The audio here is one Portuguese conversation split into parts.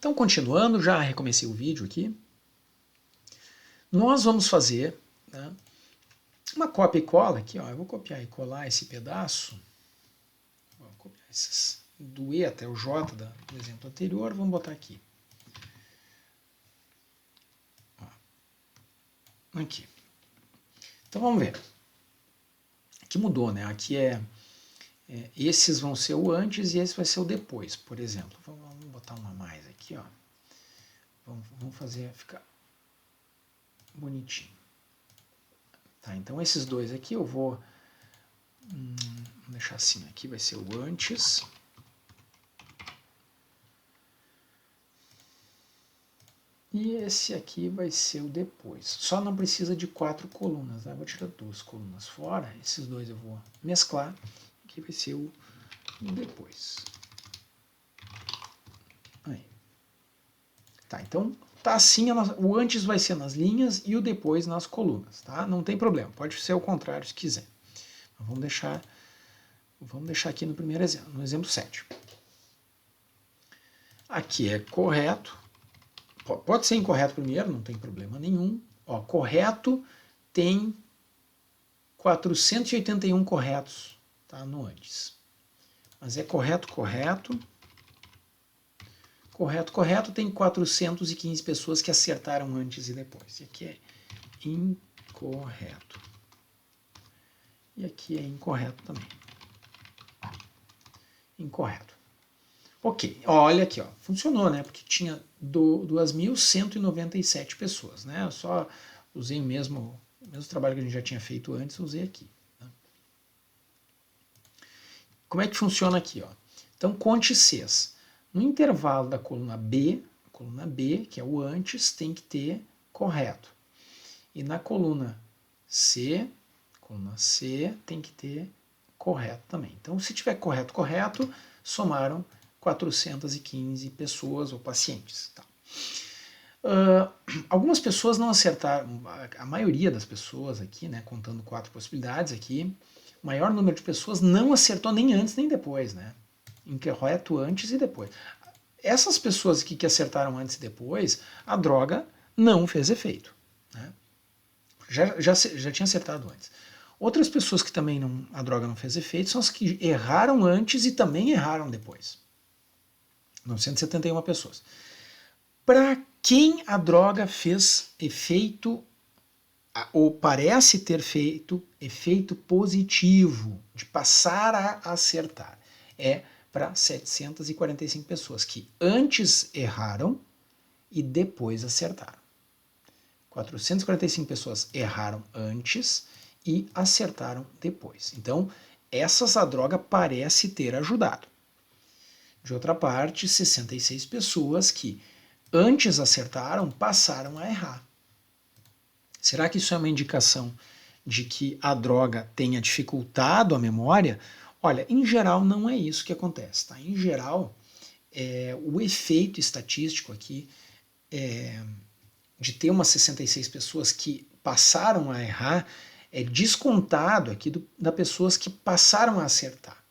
Então, continuando, já recomecei o vídeo aqui. Nós vamos fazer, né, uma cópia e cola aqui, ó. Eu vou copiar e colar esse pedaço. Vou copiar esses do E até o J do exemplo anterior, vamos botar aqui. Ó. Aqui. Então vamos ver. Aqui mudou, né? Aqui esses vão ser o antes e esse vai ser o depois, por exemplo. Vamos botar uma a mais aqui, ó. Vamos fazer ficar bonitinho. Tá, então esses dois aqui eu vou deixar assim, aqui vai ser o antes. E esse aqui vai ser o depois. Só não precisa de 4 colunas, né? Vou tirar 2 colunas fora, esses dois eu vou mesclar. Aqui vai ser o depois. Aí. Tá, então tá assim, o antes vai ser nas linhas e o depois nas colunas, tá? Não tem problema, pode ser o contrário se quiser. Mas vamos deixar aqui no primeiro exemplo, no exemplo 7. Aqui é correto, pode ser incorreto primeiro, não tem problema nenhum. Ó, correto tem 481 corretos, tá, no antes. Mas é correto tem 415 pessoas que acertaram antes e depois. E aqui é incorreto. E aqui é incorreto também. Incorreto. Ok, olha aqui, ó, funcionou, né? Porque tinha 2.197 pessoas, né? Eu só usei o mesmo trabalho que a gente já tinha feito antes, usei aqui. Né? Como é que funciona aqui, ó? Então, conte Cs. No intervalo da coluna B, que é o antes, tem que ter correto. E na coluna C, tem que ter correto também. Então, se tiver correto, somaram 415 pessoas ou pacientes. Tá. Algumas pessoas não acertaram, a maioria das pessoas aqui, né, contando 4 possibilidades aqui, o maior número de pessoas não acertou nem antes nem depois, né? Incorreto antes e depois. Essas pessoas aqui que acertaram antes e depois, a droga não fez efeito. Né? Já tinha acertado antes. Outras pessoas que também a droga não fez efeito são as que erraram antes e também erraram depois. 971 pessoas. Para quem a droga fez efeito, ou parece ter feito efeito positivo, de passar a acertar, é para 745 pessoas que antes erraram e depois acertaram. 445 pessoas erraram antes e acertaram depois. Então, essas a droga parece ter ajudado. De outra parte, 66 pessoas que antes acertaram passaram a errar. Será que isso é uma indicação de que a droga tenha dificultado a memória? Olha, em geral não é isso que acontece. Tá? Em geral, o efeito estatístico aqui de ter umas 66 pessoas que passaram a errar é descontado aqui das pessoas que passaram a acertar.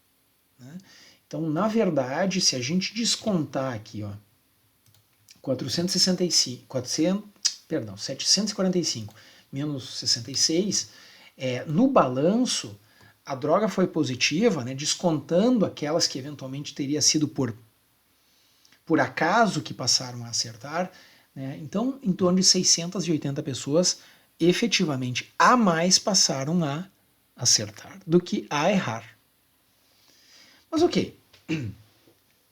Né? Então, na verdade, se a gente descontar aqui, ó, 745 menos 66, no balanço, a droga foi positiva, né, descontando aquelas que eventualmente teria sido por acaso que passaram a acertar, né, então em torno de 680 pessoas efetivamente a mais passaram a acertar do que a errar. Mas ok,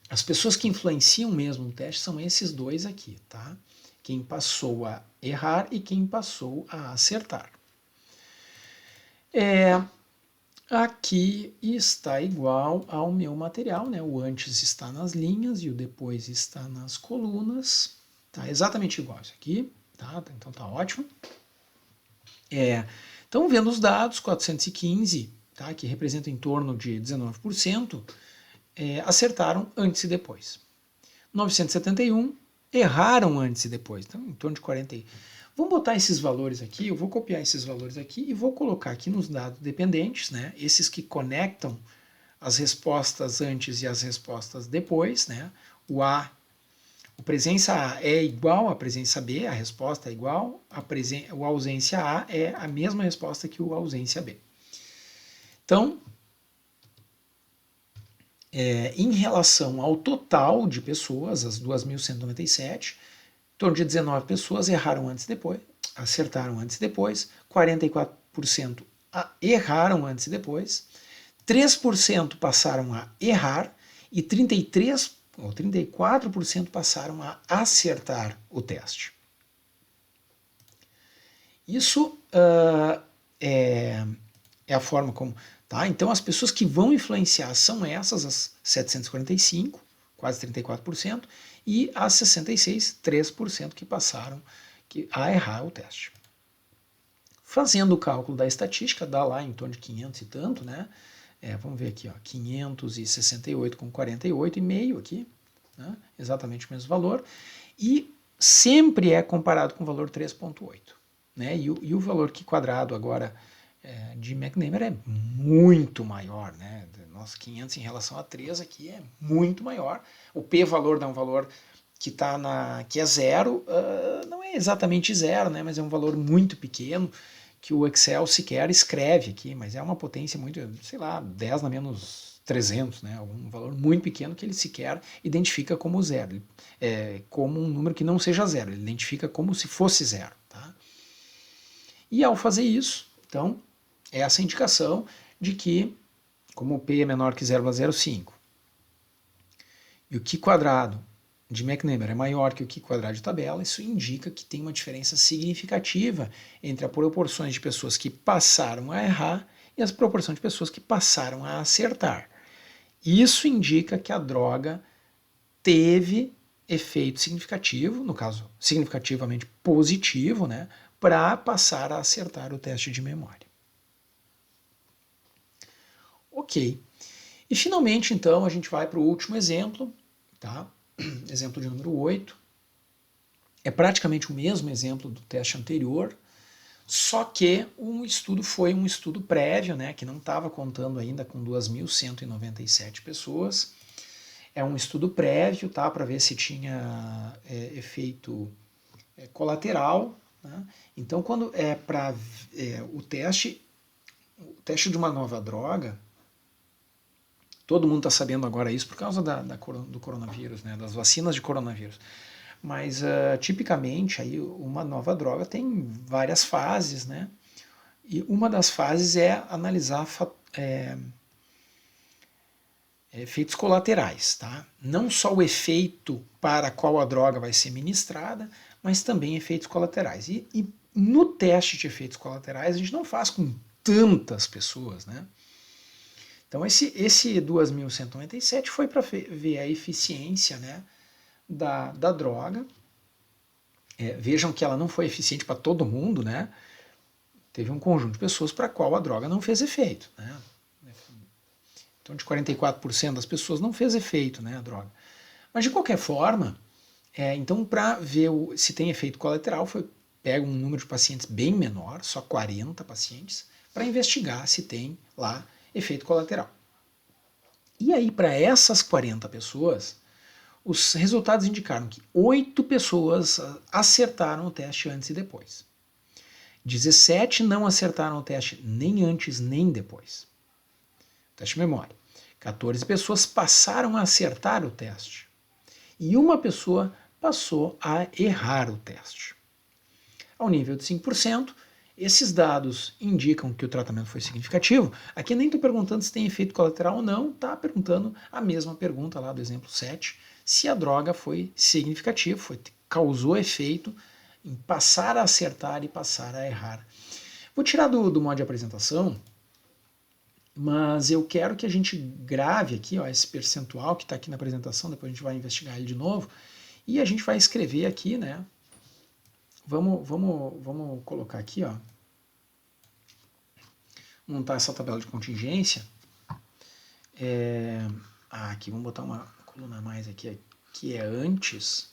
as pessoas que influenciam mesmo no teste são esses dois aqui, tá? Quem passou a errar e quem passou a acertar. Aqui está igual ao meu material, né? O antes está nas linhas e o depois está nas colunas. Tá exatamente igual isso aqui, tá? Então tá ótimo. Então, vendo os dados, 415, tá? Que representa em torno de 19%, acertaram antes e depois. 971 erraram antes e depois, então em torno de 40. Vamos botar esses valores aqui, eu vou copiar esses valores aqui e vou colocar aqui nos dados dependentes, né, esses que conectam as respostas antes e as respostas depois, né, o A, O presença A é igual à presença B, a resposta é igual, o ausência A é a mesma resposta que o ausência B. Então, em relação ao total de pessoas, as 2.197, em torno de 19 pessoas erraram antes e depois, acertaram antes e depois, 44% erraram antes e depois, 3% passaram a errar e 33 ou 34% passaram a acertar o teste. Isso é a forma como... Tá? Então, as pessoas que vão influenciar são essas, as 745, quase 34%, e as 66, 3% que passaram a errar o teste. Fazendo o cálculo da estatística, dá lá em torno de 500 e tanto, né? Vamos ver aqui, ó, 568 com 48,5 aqui, né? Exatamente o mesmo valor, e sempre é comparado com o valor 3,8. Né? E o valor que quadrado agora de McNamara é muito maior, né? Nossa, 500 em relação a 3 aqui é muito maior. O p-valor dá um valor que é zero, não é exatamente zero, né? Mas é um valor muito pequeno, que o Excel sequer escreve aqui, mas é uma potência muito, sei lá, 10 na menos 300, né? Um valor muito pequeno que ele sequer identifica como zero, como um número que não seja zero, ele identifica como se fosse zero. Tá? E ao fazer isso, então, essa indicação de que, como o P é menor que 0,05 e o Q quadrado de McNamara é maior que o Q quadrado de tabela, isso indica que tem uma diferença significativa entre as proporções de pessoas que passaram a errar e as proporções de pessoas que passaram a acertar. Isso indica que a droga teve efeito significativo, no caso, significativamente positivo, né, para passar a acertar o teste de memória. Ok. E finalmente, então, a gente vai para o último exemplo, tá? Exemplo de número 8. É praticamente o mesmo exemplo do teste anterior, só que o estudo foi um estudo prévio, né, que não estava contando ainda com 2.197 pessoas. É um estudo prévio, tá, para ver se tinha efeito colateral. Né? Então, quando é para o teste de uma nova droga, todo mundo está sabendo agora isso por causa do coronavírus, né, das vacinas de coronavírus. Mas tipicamente aí uma nova droga tem várias fases, né? E uma das fases é analisar efeitos colaterais, tá? Não só o efeito para qual a droga vai ser ministrada, mas também efeitos colaterais. E no teste de efeitos colaterais a gente não faz com tantas pessoas, né? Então esse 2.197 foi para ver a eficiência, né, da droga. Vejam que ela não foi eficiente para todo mundo, né? Teve um conjunto de pessoas para a qual a droga não fez efeito, né? Então de 44% das pessoas não fez efeito, né, a droga. Mas de qualquer forma, então para ver se tem efeito colateral, pega um número de pacientes bem menor, só 40 pacientes, para investigar se tem lá efeito colateral. E aí para essas 40 pessoas, os resultados indicaram que 8 pessoas acertaram o teste antes e depois. 17 não acertaram o teste nem antes nem depois. Teste de memória. 14 pessoas passaram a acertar o teste. E uma pessoa passou a errar o teste. Ao nível de 5%, esses dados indicam que o tratamento foi significativo. Aqui nem estou perguntando se tem efeito colateral ou não, está perguntando a mesma pergunta lá do exemplo 7, se a droga foi significativa, causou efeito em passar a acertar e passar a errar. Vou tirar do modo de apresentação, mas eu quero que a gente grave aqui, ó, esse percentual que está aqui na apresentação, depois a gente vai investigar ele de novo, e a gente vai escrever aqui, né? Vamos colocar aqui, ó, montar essa tabela de contingência. Aqui, vamos botar uma coluna a mais aqui, que é antes.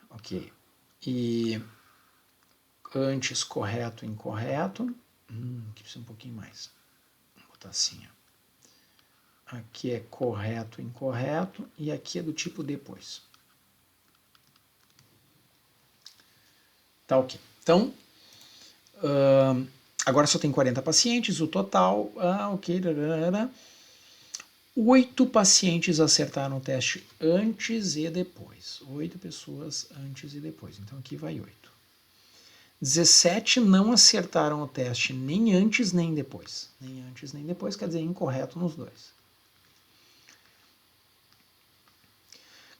Ok. E antes, correto, incorreto. Aqui precisa um pouquinho mais. Vou botar assim, ó. aqui é correto, incorreto, e aqui é do tipo depois. Tá ok. Então, agora só tem 40 pacientes, o total, ok, 8 pacientes acertaram o teste antes e depois. 8 pessoas antes e depois. Então aqui vai 8. 17 não acertaram o teste nem antes nem depois. Nem antes nem depois, quer dizer, incorreto nos dois.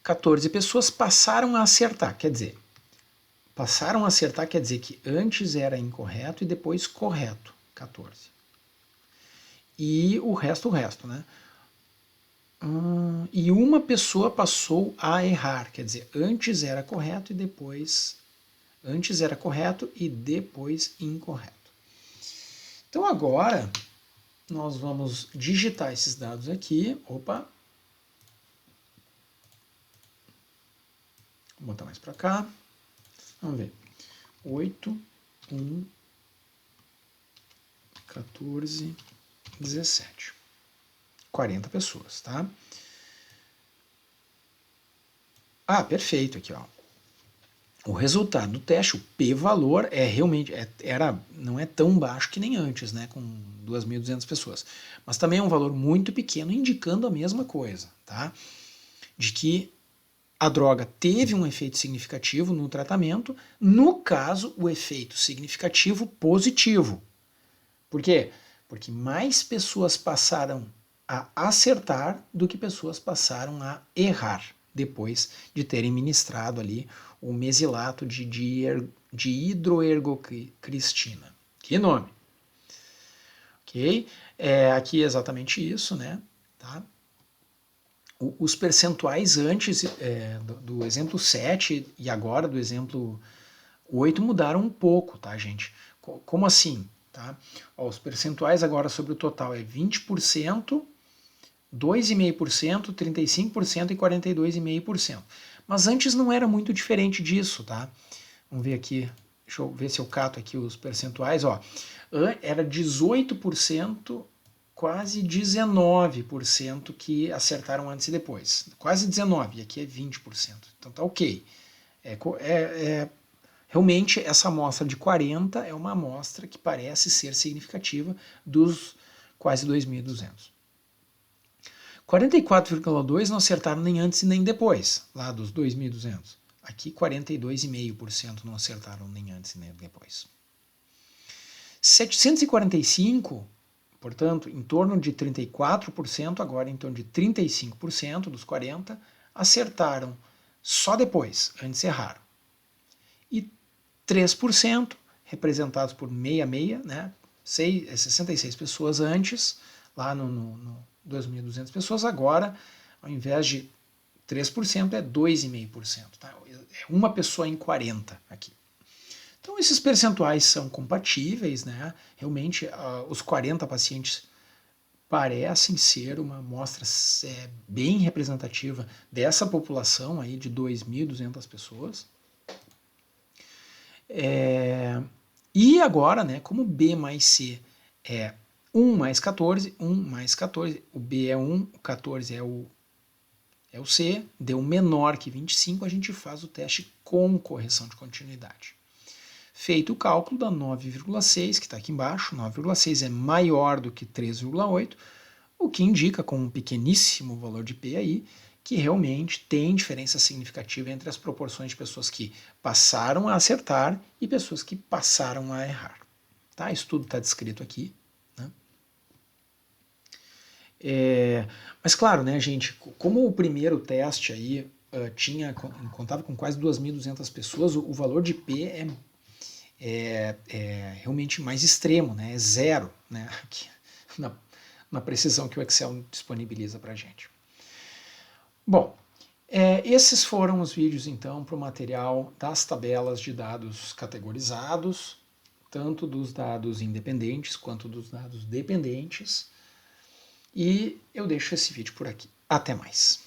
14 pessoas passaram a acertar, quer dizer, passaram a acertar quer dizer que antes era incorreto e depois correto, 14. E o resto, né? E uma pessoa passou a errar, quer dizer, antes era correto e depois... Antes era correto e depois incorreto. Então agora nós vamos digitar esses dados aqui. Opa! Vou botar mais para cá. Vamos ver. 8, 1, 14, 17. 40 pessoas, tá? Perfeito aqui, ó. O resultado do teste, o p-valor, realmente não é tão baixo que nem antes, né, com 2.200 pessoas. Mas também é um valor muito pequeno, indicando a mesma coisa, tá? De que a droga teve um efeito significativo no tratamento, no caso, o efeito significativo positivo. Por quê? Porque mais pessoas passaram a acertar do que pessoas passaram a errar depois de terem ministrado ali o mesilato de hidroergocristina. Que nome? Ok? Aqui é exatamente isso, né? Tá? Os percentuais antes do exemplo 7 e agora do exemplo 8 mudaram um pouco, tá, gente? Como assim? Tá? Os percentuais agora sobre o total é 20%, 2,5%, 35% e 42,5%. Mas antes não era muito diferente disso, tá? Vamos ver aqui, deixa eu ver se eu cato aqui os percentuais, ó. Era 18%, quase 19% que acertaram antes e depois. Quase 19%, e aqui é 20%. Então tá ok. Realmente essa amostra de 40 é uma amostra que parece ser significativa dos quase 2.200. 44,2% não acertaram nem antes e nem depois, lá dos 2.200. Aqui 42,5% não acertaram nem antes e nem depois. 745, portanto, em torno de 34%, agora em torno de 35% dos 40%, acertaram só depois, antes erraram. E 3%, representados por 66, né? 66 pessoas antes, lá no 2.200 pessoas, agora, ao invés de 3%, é 2,5%. Tá? É uma pessoa em 40 aqui. Então, esses percentuais são compatíveis, né? Realmente, os 40 pacientes parecem ser uma amostra bem representativa dessa população aí de 2.200 pessoas. E agora, né, como B mais C é 1 mais 14, 1 mais 14, o B é 1, o 14 é o C, deu menor que 25, a gente faz o teste com correção de continuidade. Feito o cálculo, dá 9,6, que está aqui embaixo, 9,6 é maior do que 3,8, o que indica, com um pequeníssimo valor de P aí, que realmente tem diferença significativa entre as proporções de pessoas que passaram a acertar e pessoas que passaram a errar. Tá? Isso tudo está descrito aqui. Né? Mas claro, né, gente, como o primeiro teste aí contava com quase 2.200 pessoas, o valor de P é realmente mais extremo, né? É zero, né? Aqui, na precisão que o Excel disponibiliza para a gente. Bom, esses foram os vídeos, então, para o material das tabelas de dados categorizados, tanto dos dados independentes quanto dos dados dependentes. E eu deixo esse vídeo por aqui. Até mais!